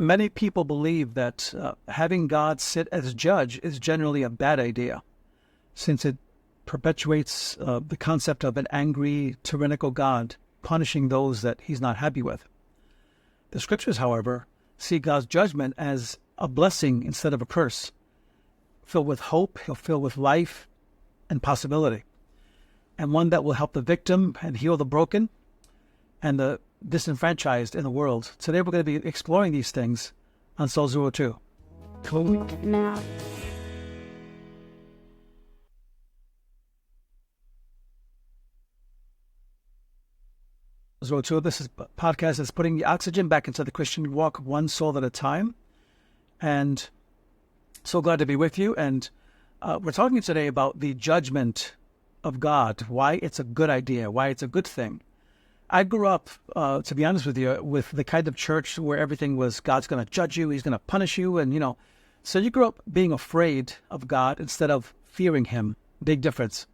Many people believe that having God sit as judge is generally a bad idea, since it perpetuates the concept of an angry, tyrannical God punishing those that he's not happy with. The scriptures, however, see God's judgment as a blessing instead of a curse, filled with hope, filled with life and possibility, and one that will help the victim and heal the broken and the disenfranchised in the world. Today we're going to be exploring these things on Soul Zero 2. Now. Zero 2, this is a podcast that's putting the oxygen back into the Christian walk one soul at a time. And so glad to be with you. And we're talking today about the judgment of God, why it's a good idea, why it's a good thing. I grew up, to be honest with you, with the kind of church where everything was God's going to judge you, he's going to punish you. And, so you grew up being afraid of God instead of fearing him. Big difference.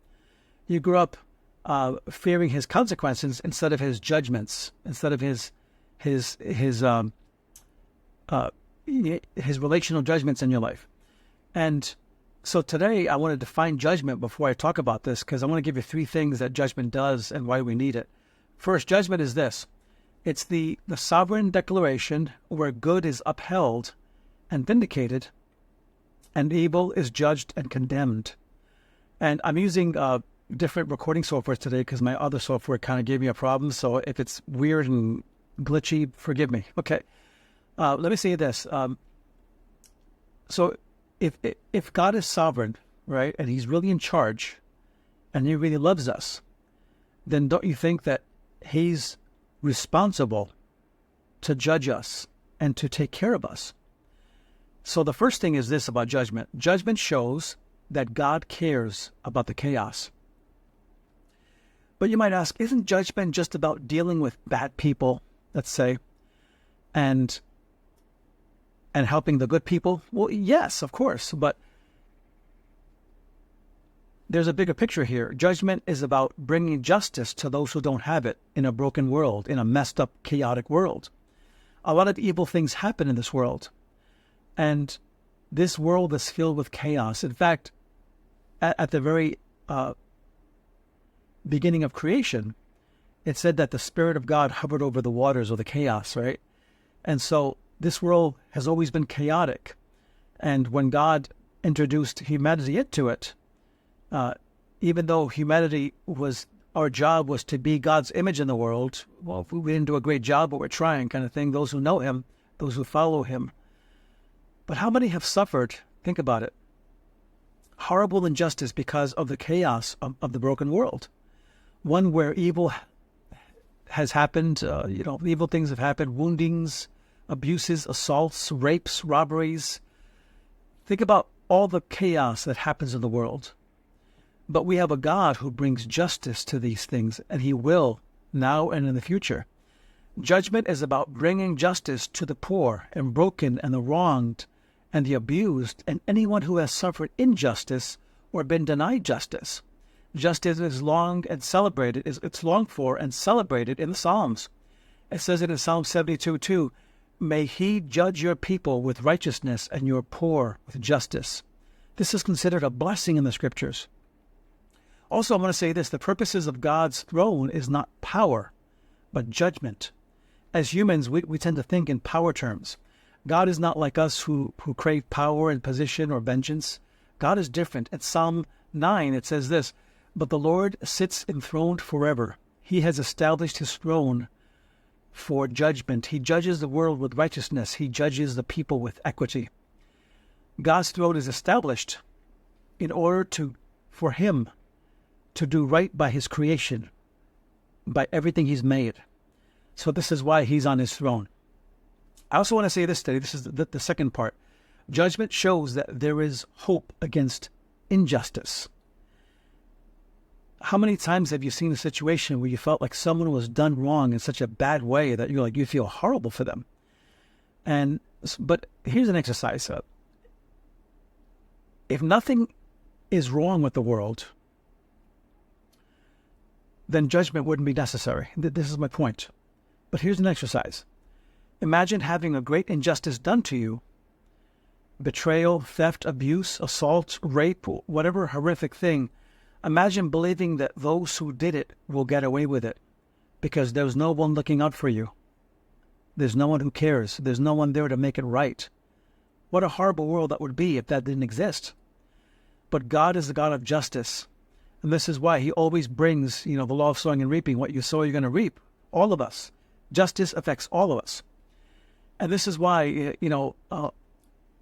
You grew up fearing his consequences instead of his judgments, instead of his relational judgments in your life. And so today I want to define judgment before I talk about this, because I want to give you 3 things that judgment does and why we need it. First, judgment is this. It's the sovereign declaration where good is upheld and vindicated, and evil is judged and condemned. And I'm using different recording software today because my other software kind of gave me a problem. So if it's weird and glitchy, forgive me. Okay. Let me say this. So if God is sovereign, right, and he's really in charge, and he really loves us, then don't you think that he's responsible to judge us and to take care of us? So the first thing is this about judgment. Judgment shows that God cares about the chaos. But you might ask, isn't judgment just about dealing with bad people, let's say, and helping the good people? Well, yes, of course, but there's a bigger picture here. Judgment is about bringing justice to those who don't have it in a broken world, in a messed up, chaotic world. A lot of evil things happen in this world, and this world is filled with chaos. In fact, at the very beginning of creation, it said that the Spirit of God hovered over the waters or the chaos, right? And so this world has always been chaotic. And when God introduced humanity into it, even though humanity our job was to be God's image in the world, well, if we didn't do a great job, but we're trying kind of thing, those who know him, those who follow him. But how many have suffered? Think about it. Horrible injustice because of the chaos of the broken world. One where evil has happened, evil things have happened, woundings, abuses, assaults, rapes, robberies. Think about all the chaos that happens in the world. But we have a God who brings justice to these things, and he will now and in the future. Judgment is about bringing justice to the poor and broken and the wronged and the abused and anyone who has suffered injustice or been denied justice. Justice is longed for and celebrated in the Psalms. It says it in Psalm 72:2, "May he judge your people with righteousness and your poor with justice." This is considered a blessing in the scriptures. Also, I want to say this. The purposes of God's throne is not power, but judgment. As humans, we tend to think in power terms. God is not like us who crave power and position or vengeance. God is different. At Psalm 9, it says this, "But the Lord sits enthroned forever. He has established his throne for judgment. He judges the world with righteousness. He judges the people with equity." God's throne is established in order for him to do right by his creation, by everything he's made. So this is why he's on his throne. I also want to say this today. This is the second part. Judgment shows that there is hope against injustice. How many times have you seen a situation where you felt like someone was done wrong in such a bad way that you feel horrible for them? But here's an exercise. If nothing is wrong with the world, then judgment wouldn't be necessary. This is my point. But here's an exercise. Imagine having a great injustice done to you, betrayal, theft, abuse, assault, rape, whatever horrific thing. Imagine believing that those who did it will get away with it because there's no one looking out for you. There's no one who cares. There's no one there to make it right. What a horrible world that would be if that didn't exist. But God is the God of justice. And this is why he always brings, the law of sowing and reaping. What you sow, you're going to reap. All of us. Justice affects all of us. And this is why,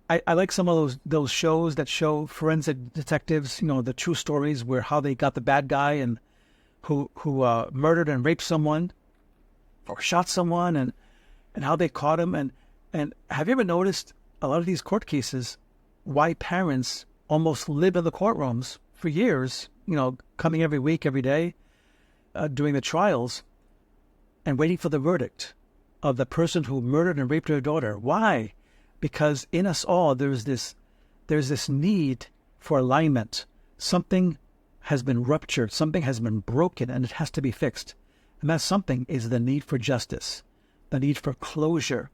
I like some of those shows that show forensic detectives, the true stories where how they got the bad guy and who murdered and raped someone or shot someone and how they caught him. And have you ever noticed a lot of these court cases, why parents almost live in the courtrooms for years, coming every week, every day, doing the trials and waiting for the verdict of the person who murdered and raped their daughter. Why? Because in us all, there's this need for alignment. Something has been ruptured, something has been broken, and it has to be fixed. And that something is the need for justice, the need for closure.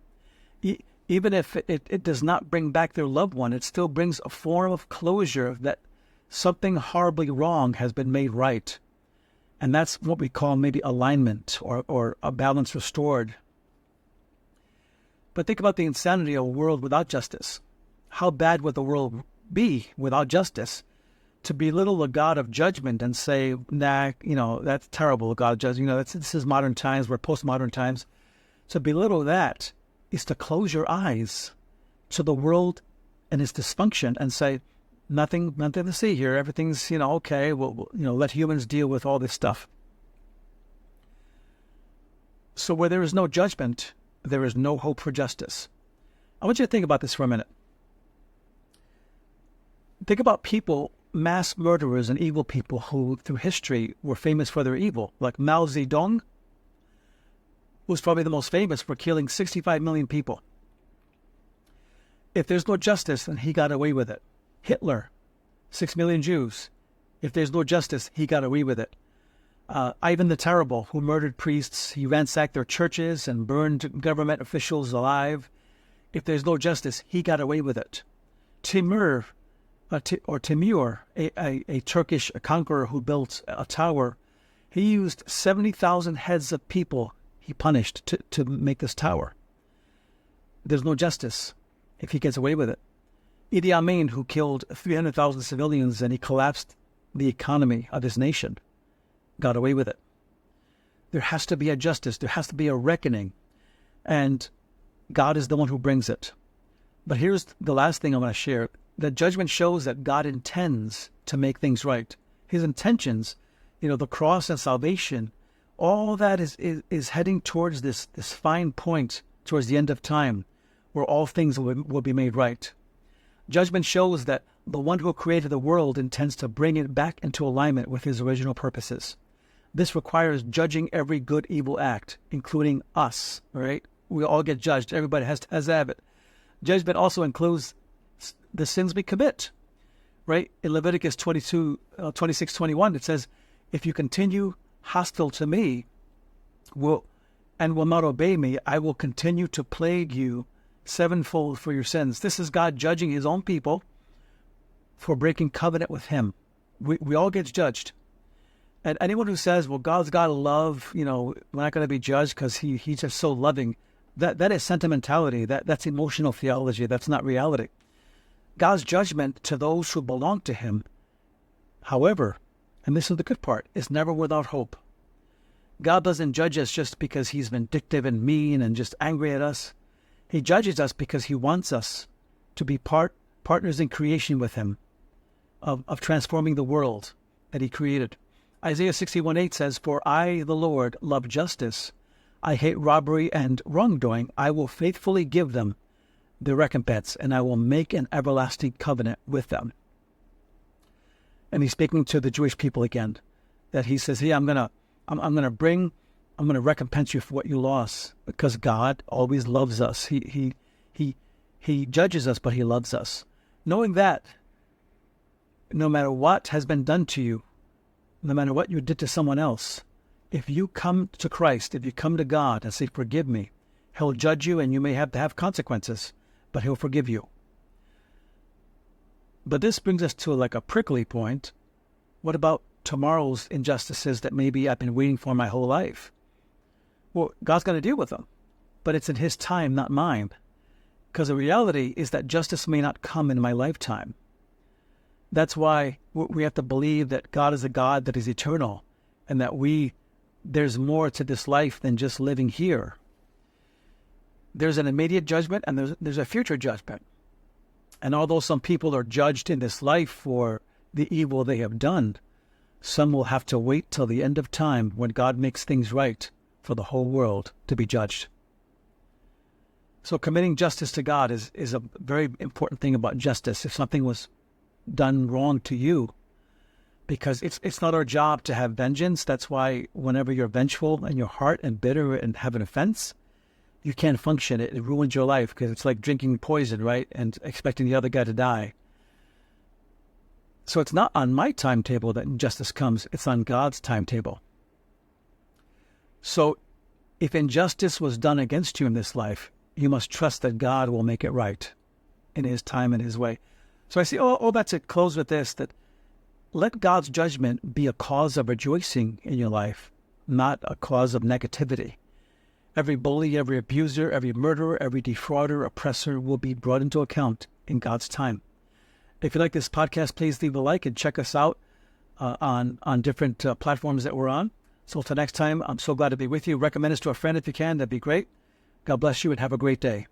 Even if it does not bring back their loved one, it still brings a form of closure that something horribly wrong has been made right. And that's what we call maybe alignment or a balance restored. But think about the insanity of a world without justice. How bad would the world be without justice? To belittle the God of judgment and say, nah, that's terrible, God of judgment. This is modern times, we're postmodern times. To belittle that is to close your eyes to the world and its dysfunction and say, nothing to see here. Everything's, okay. We'll let humans deal with all this stuff. So where there is no judgment, there is no hope for justice. I want you to think about this for a minute. Think about people, mass murderers and evil people who through history were famous for their evil, like Mao Zedong, who's probably the most famous for killing 65 million people. If there's no justice, then he got away with it. Hitler, 6 million Jews. If there's no justice, he got away with it. Ivan the Terrible, who murdered priests, he ransacked their churches and burned government officials alive. If there's no justice, he got away with it. Timur, a Turkish conqueror who built a tower, he used 70,000 heads of people he punished to make this tower. There's no justice if he gets away with it. Idi Amin, who killed 300,000 civilians and he collapsed the economy of his nation, got away with it. There has to be a justice. There has to be a reckoning. And God is the one who brings it. But here's the last thing I want to share. The judgment shows that God intends to make things right. His intentions, the cross and salvation, all that is heading towards this fine point, towards the end of time, where all things will be made right. Judgment shows that the one who created the world intends to bring it back into alignment with his original purposes. This requires judging every good evil act, including us, all right? We all get judged. Everybody has to have it. Judgment also includes the sins we commit, right? In Leviticus 26:21, it says, if you continue hostile to me will not obey me, I will continue to plague you sevenfold for your sins. This is God judging his own people for breaking covenant with him. We all get judged. And anyone who says, well, God's got to love, we're not going to be judged because he's just so loving, that is sentimentality. That's emotional theology. That's not reality. God's judgment to those who belong to him, however, and this is the good part, is never without hope. God doesn't judge us just because he's vindictive and mean and just angry at us. He judges us because he wants us to be partners in creation with him, of transforming the world that he created. Isaiah 61:8 says, for I, the Lord, love justice. I hate robbery and wrongdoing. I will faithfully give them the recompense, and I will make an everlasting covenant with them. And he's speaking to the Jewish people again, that he says, I'm going to recompense you for what you lost, because God always loves us. He judges us, but he loves us. Knowing that, no matter what has been done to you, no matter what you did to someone else, if you come to Christ, if you come to God and say, forgive me, He'll judge you and you may have to have consequences, but he'll forgive you. But this brings us to like a prickly point. What about tomorrow's injustices that maybe I've been waiting for my whole life? Well, God's going to deal with them, but it's in his time, not mine. Because the reality is that justice may not come in my lifetime. That's why we have to believe that God is a God that is eternal and that there's more to this life than just living here. There's an immediate judgment and there's a future judgment. And although some people are judged in this life for the evil they have done, some will have to wait till the end of time when God makes things right for the whole world to be judged. So committing justice to God is a very important thing about justice. If something was done wrong to you, because it's not our job to have vengeance. That's why whenever you're vengeful in your heart and bitter and have an offense, you can't function. It ruins your life because it's like drinking poison, right? And expecting the other guy to die. So it's not on my timetable that injustice comes. It's on God's timetable. So if injustice was done against you in this life, you must trust that God will make it right in his time and his way. So I see all that to close with this, that let God's judgment be a cause of rejoicing in your life, not a cause of negativity. Every bully, every abuser, every murderer, every defrauder, oppressor will be brought into account in God's time. If you like this podcast, please leave a like and check us out on different platforms that we're on. So until next time, I'm so glad to be with you. Recommend us to a friend if you can. That'd be great. God bless you and have a great day.